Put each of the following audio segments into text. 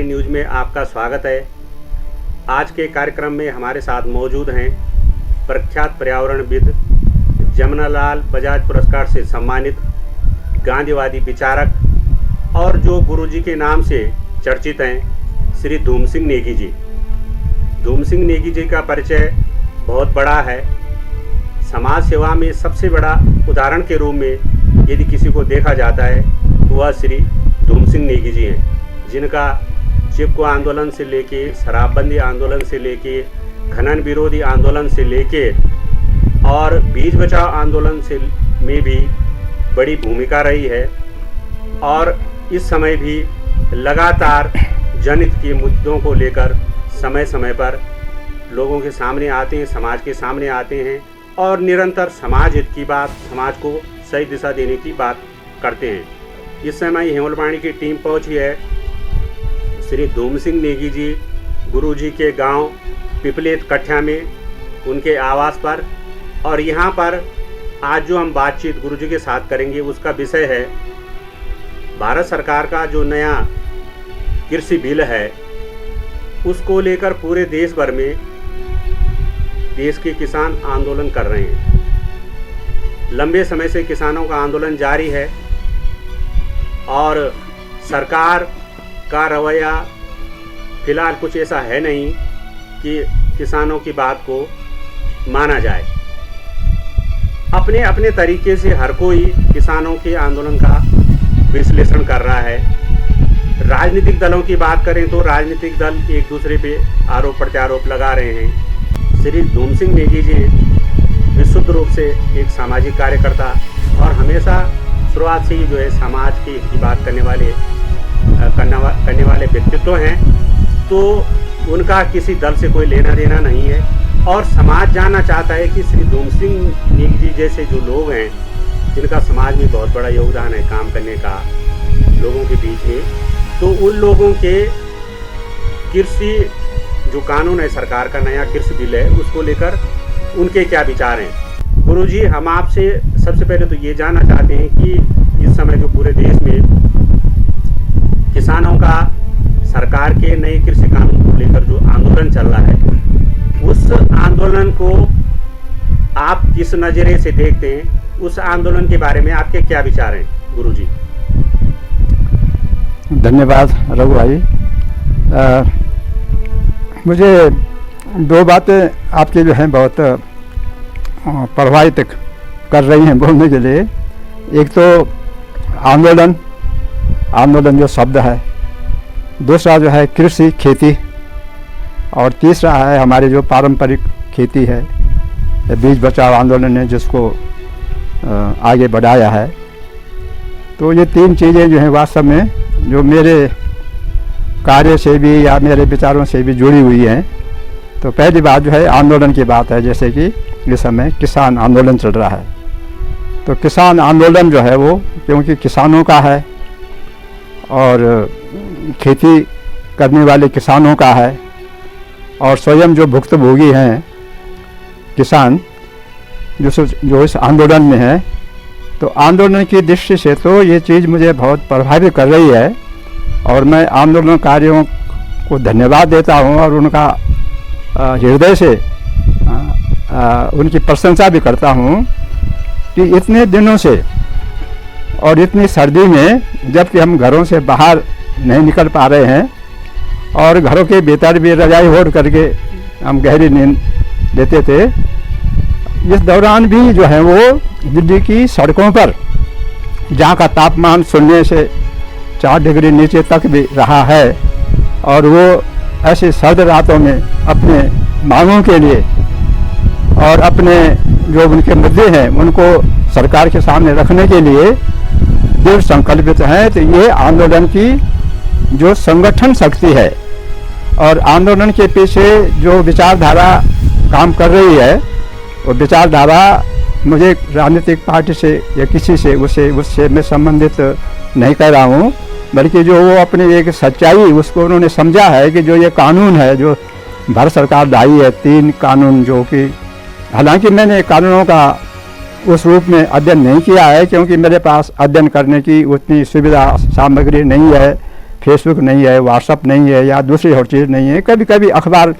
हमारी न्यूज़ में आपका स्वागत है। आज के कार्यक्रम में हमारे साथ मौजूद हैं प्रख्यात पर्यावरणविद, जमनालाल बजाज पुरस्कार से सम्मानित गांधीवादी विचारक और जो गुरुजी के नाम से चर्चित हैं, श्री धूम सिंह नेगी जी। धूम सिंह नेगी जी का परिचय बहुत बड़ा है। समाज सेवा में सबसे बड़ा उदाहरण के रूप में यदि किसी को देखा जाता है तो वह श्री धूम सिंह नेगी जी हैं, जिनका चिपको आंदोलन से लेके, शराबबंदी आंदोलन से लेके, खनन विरोधी आंदोलन से लेके और बीज बचाओ आंदोलन से में भी बड़ी भूमिका रही है और इस समय भी लगातार जनहित के मुद्दों को लेकर समय समय पर लोगों के सामने आते हैं, समाज के सामने आते हैं और निरंतर समाज हित की बात, समाज को सही दिशा देने की बात करते हैं। इस समय हेमलवाणी की टीम पहुंची है श्री धूम सिंह नेगी जी गुरुजी के गांव पिपलेत कठिया में, उनके आवास पर। और यहां पर आज जो हम बातचीत गुरुजी के साथ करेंगे उसका विषय है भारत सरकार का जो नया कृषि बिल है, उसको लेकर पूरे देश भर में देश के किसान आंदोलन कर रहे हैं। लंबे समय से किसानों का आंदोलन जारी है और सरकार का रवैया फिलहाल कुछ ऐसा है नहीं कि किसानों की बात को माना जाए। अपने अपने तरीके से हर कोई किसानों के आंदोलन का विश्लेषण कर रहा है। राजनीतिक दलों की बात करें तो राजनीतिक दल एक दूसरे पे आरोप प्रत्यारोप लगा रहे हैं। श्री धूम सिंह नेगी जी विशुद्ध रूप से एक सामाजिक कार्यकर्ता और हमेशा शुरुआत से ही जो है समाज की बात करने वाले व्यक्तित्व हैं, तो उनका किसी दल से कोई लेना देना नहीं है और समाज जानना चाहता है कि श्री धूम सिंह नेगी जी जैसे जो लोग हैं, जिनका समाज में बहुत बड़ा योगदान है काम करने का लोगों के बीच में, तो उन लोगों के कृषि जो कानून है, सरकार का नया कृषि बिल है, उसको लेकर उनके क्या विचार हैं। गुरुजी, हम आपसे सबसे पहले तो ये जानना चाहते हैं कि इस समय जो पूरे देश में किसानों का सरकार के नए कृषि कानून को लेकर जो आंदोलन चल रहा है, उस आंदोलन को आप किस नज़रिए से देखते हैं, उस आंदोलन के बारे में आपके क्या विचार हैं गुरुजी? धन्यवाद रघु भाई। मुझे दो बातें आपकी जो हैं बहुत प्रभावित कर रही हैं बोलने के लिए। एक तो आंदोलन जो शब्द है, दूसरा जो है कृषि खेती, और तीसरा है हमारी जो पारंपरिक खेती है, बीज बचाओ आंदोलन ने जिसको आगे बढ़ाया है। तो ये तीन चीज़ें जो हैं वास्तव में जो मेरे कार्य से भी या मेरे विचारों से भी जुड़ी हुई हैं। तो पहली बात जो है आंदोलन की बात है, जैसे कि इस समय किसान आंदोलन चल रहा है। तो किसान आंदोलन जो है वो क्योंकि किसानों का है और खेती करने वाले किसानों का है और स्वयं जो भुक्तभोगी हैं किसान जो इस आंदोलन में है, तो आंदोलन की दृष्टि से तो ये चीज़ मुझे बहुत प्रभावित कर रही है और मैं आंदोलनकारियों को धन्यवाद देता हूँ और उनका हृदय से उनकी प्रशंसा भी करता हूँ कि इतने दिनों से और इतनी सर्दी में, जबकि हम घरों से बाहर नहीं निकल पा रहे हैं और घरों के भीतर भी रजाई ओढ़ करके हम गहरी नींद लेते थे, इस दौरान भी जो है वो दिल्ली की सड़कों पर, जहाँ का तापमान 0 से 4 डिग्री नीचे तक भी रहा है, और वो ऐसे सर्द रातों में अपने मांगों के लिए और अपने जो उनके मुद्दे हैं उनको सरकार के सामने रखने के लिए दृढ़ संकल्पित हैं। तो ये आंदोलन की जो संगठन शक्ति है और आंदोलन के पीछे जो विचारधारा काम कर रही है, वो विचारधारा मुझे राजनीतिक पार्टी से या किसी से उससे मैं संबंधित नहीं कर रहा हूँ, बल्कि जो वो अपनी एक सच्चाई उसको उन्होंने समझा है कि जो ये कानून है जो भारत सरकार लाई है, 3 कानून, जो कि हालांकि मैंने कानूनों का उस रूप में अध्ययन नहीं किया है क्योंकि मेरे पास अध्ययन करने की उतनी सुविधा सामग्री नहीं है फेसबुक नहीं है, व्हाट्सअप नहीं है या दूसरी और चीज़ नहीं है। कभी कभी अखबार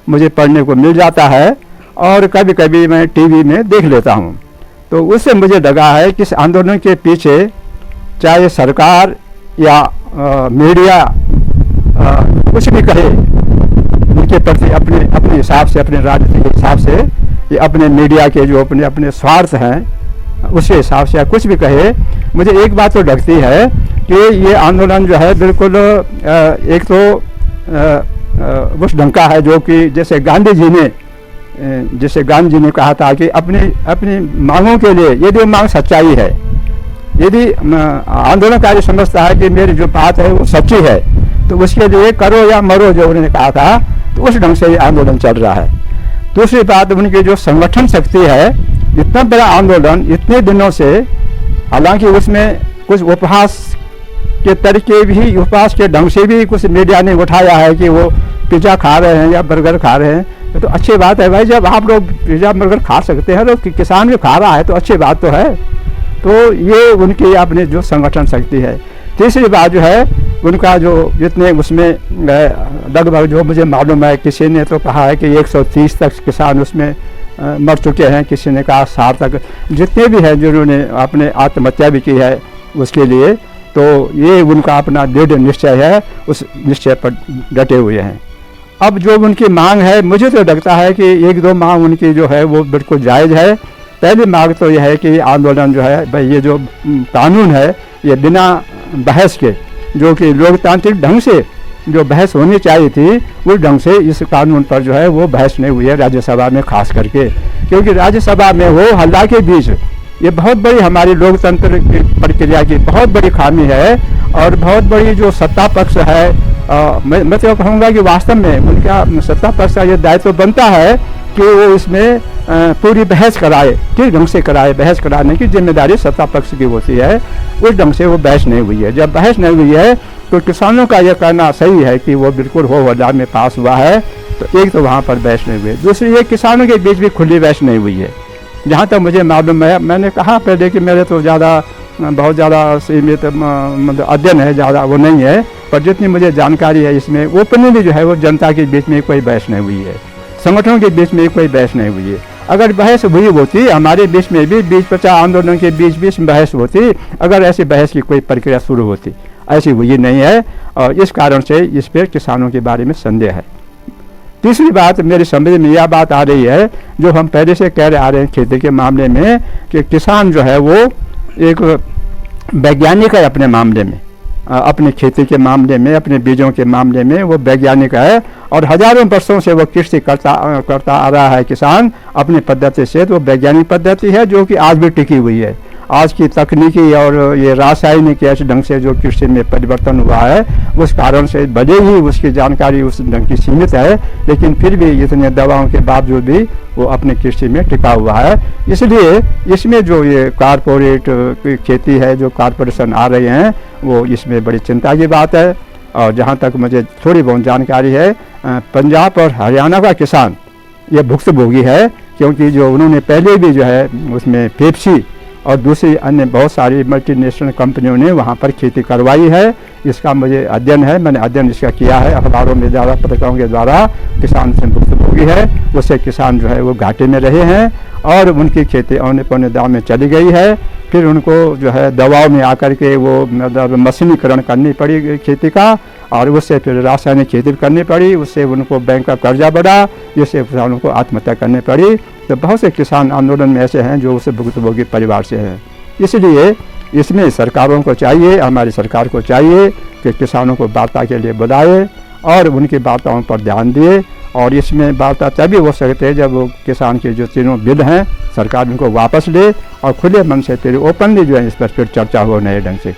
मुझे पढ़ने को मिल जाता है और कभी कभी मैं टीवी में देख लेता हूँ। तो उससे मुझे लगा है कि इस आंदोलन के पीछे चाहे सरकार या मीडिया कुछ भी कहे, उनके प्रति अपने हिसाब से, अपने राजनीति के हिसाब से, ये अपने मीडिया के जो अपने स्वार्थ हैं उसके हिसाब से या कुछ भी कहे, मुझे एक बात तो लगती है कि ये आंदोलन जो है बिल्कुल एक तो उस ढंग का है जो कि जैसे गांधी जी ने कहा था कि अपनी मांगों के लिए यदि मांग सच्चाई है, यदि आंदोलनकारी समझता है कि मेरी जो बात है वो सच्ची है, तो उसके लिए करो या मरो जो उन्होंने कहा था, तो उस ढंग से ये आंदोलन चल रहा है। दूसरी बात, उनकी जो संगठन शक्ति है, इतना बड़ा आंदोलन इतने दिनों से, हालांकि उसमें कुछ उपहास के तरीके भी, उपहास के ढंग से भी कुछ मीडिया ने उठाया है कि वो पिज़्ज़ा खा रहे हैं या बर्गर खा रहे हैं, तो अच्छी बात है भाई, जब आप लोग पिज़्ज़ा बर्गर खा सकते हैं तो किसान भी खा रहा है तो अच्छी बात तो है। तो ये उनकी अपनी जो संगठन शक्ति है। तीसरी बात जो है उनका जो जितने उसमें लगभग जो मुझे मालूम है, किसी ने तो कहा है कि 130 तक किसान उसमें मर चुके हैं, किसी ने कहा 60 तक, जितने भी हैं जिन्होंने अपने आत्महत्या भी की है उसके लिए, तो ये उनका अपना दृढ़ निश्चय है, उस निश्चय पर डटे हुए हैं। अब जो उनकी मांग है, मुझे तो लगता है कि एक दो मांग उनकी जो है वो बिल्कुल जायज़ है। पहली मांग तो यह है कि आंदोलन जो है भाई, ये जो कानून है ये बिना बहस के, जो कि लोकतांत्रिक ढंग से जो बहस होनी चाहिए थी, उस ढंग से इस कानून पर जो है वो बहस नहीं हुई है राज्यसभा में, खास करके क्योंकि राज्यसभा में वो हल्ला के बीच, ये बहुत बड़ी हमारी लोकतंत्र की प्रक्रिया की बहुत बड़ी खामी है और बहुत बड़ी जो सत्ता पक्ष है, मैं तो कहूँगा कि वास्तव में उनका सत्ता पक्ष का ये दायित्व बनता है कि वो इसमें पूरी बहस कराए, किस ढंग से कराए। बहस कराने की जिम्मेदारी सत्ता पक्ष की होती है, उस ढंग से वो बहस नहीं हुई है। जब बहस नहीं हुई है तो किसानों का यह कहना सही है कि वो बिल्कुल हो हल्ला में पास हुआ है, तो एक तो वहाँ पर बहस नहीं हुई है। दूसरी, ये किसानों के बीच भी खुली बहस नहीं हुई है, जहाँ तक मुझे मालूम है। मैंने कहा पहले कि मेरे तो बहुत ज़्यादा सीमित मतलब अध्ययन है, ज़्यादा वो नहीं है, पर जितनी मुझे जानकारी है इसमें ओपनली जो है वो जनता के बीच में कोई बहस नहीं हुई है, संगठनों के बीच में कोई बहस नहीं हुई है। अगर बहस हुई होती, हमारे बीच में भी 20-50 आंदोलन के बीच बहस होती, अगर ऐसी बहस की कोई प्रक्रिया शुरू होती, ऐसी हुई नहीं है और इस कारण से इस पर किसानों के बारे में संदेह है। तीसरी बात मेरी समझ में यह बात आ रही है, जो हम पहले से कह रहे आ रहे हैं खेती के मामले में, कि किसान जो है वो एक वैज्ञानिक है अपने मामले में, अपनी खेती के मामले में, अपने बीजों के मामले में वो वैज्ञानिक है और हजारों वर्षों से वो कृषि करता आ रहा है किसान अपनी पद्धति से। तो वैज्ञानिक पद्धति है जो कि आज भी टिकी हुई है। आज की तकनीकी और ये रासायनिक ऐसे ढंग से जो कृषि में परिवर्तन हुआ है, उस कारण से भले ही उसकी जानकारी उस ढंग की सीमित है, लेकिन फिर भी इतने दवाओं के बावजूद भी वो अपने कृषि में टिका हुआ है। इसलिए इसमें जो ये कारपोरेट खेती है, जो कारपोरेशन आ रहे हैं, वो इसमें बड़ी चिंता की बात है। और जहाँ तक मुझे थोड़ी बहुत जानकारी है, पंजाब और हरियाणा का किसान ये भुक्तभोगी है, क्योंकि जो उन्होंने पहले भी जो है उसमें पेप्सी और दूसरी अन्य बहुत सारी मल्टीनेशनल कंपनियों ने वहाँ पर खेती करवाई है। इसका मुझे अध्ययन है, मैंने अध्ययन इसका किया है, अखबारों में ज़्यादा पत्रिकाओं के द्वारा किसान से भुक्तभोगी है। उससे किसान जो है वो घाटे में रहे हैं और उनकी खेती औने पौने दाम में चली गई है। फिर उनको जो है दवाओं में आकर के वो मतलब मशीनीकरण करनी पड़ी खेती का, और उससे फिर रासायनिक खेती करनी पड़ी, उससे उनको बैंक का कर्जा बढ़ा, जिससे किसानों को आत्महत्या करनी पड़ी। तो बहुत से किसान आंदोलन में ऐसे हैं जो उसे भुक्तभोगी परिवार से हैं। इसलिए इसमें सरकारों को चाहिए, हमारी सरकार को चाहिए कि किसानों को वार्ता के लिए बुलाए और उनकी वार्ताओं पर ध्यान दिए। और इसमें वार्ता तभी हो सकते हैं जब वो किसान के जो तीनों बिल हैं सरकार उनको वापस ले और खुले मन से फिर ओपनली जो है इस पर फिर चर्चा हो नए ढंग से।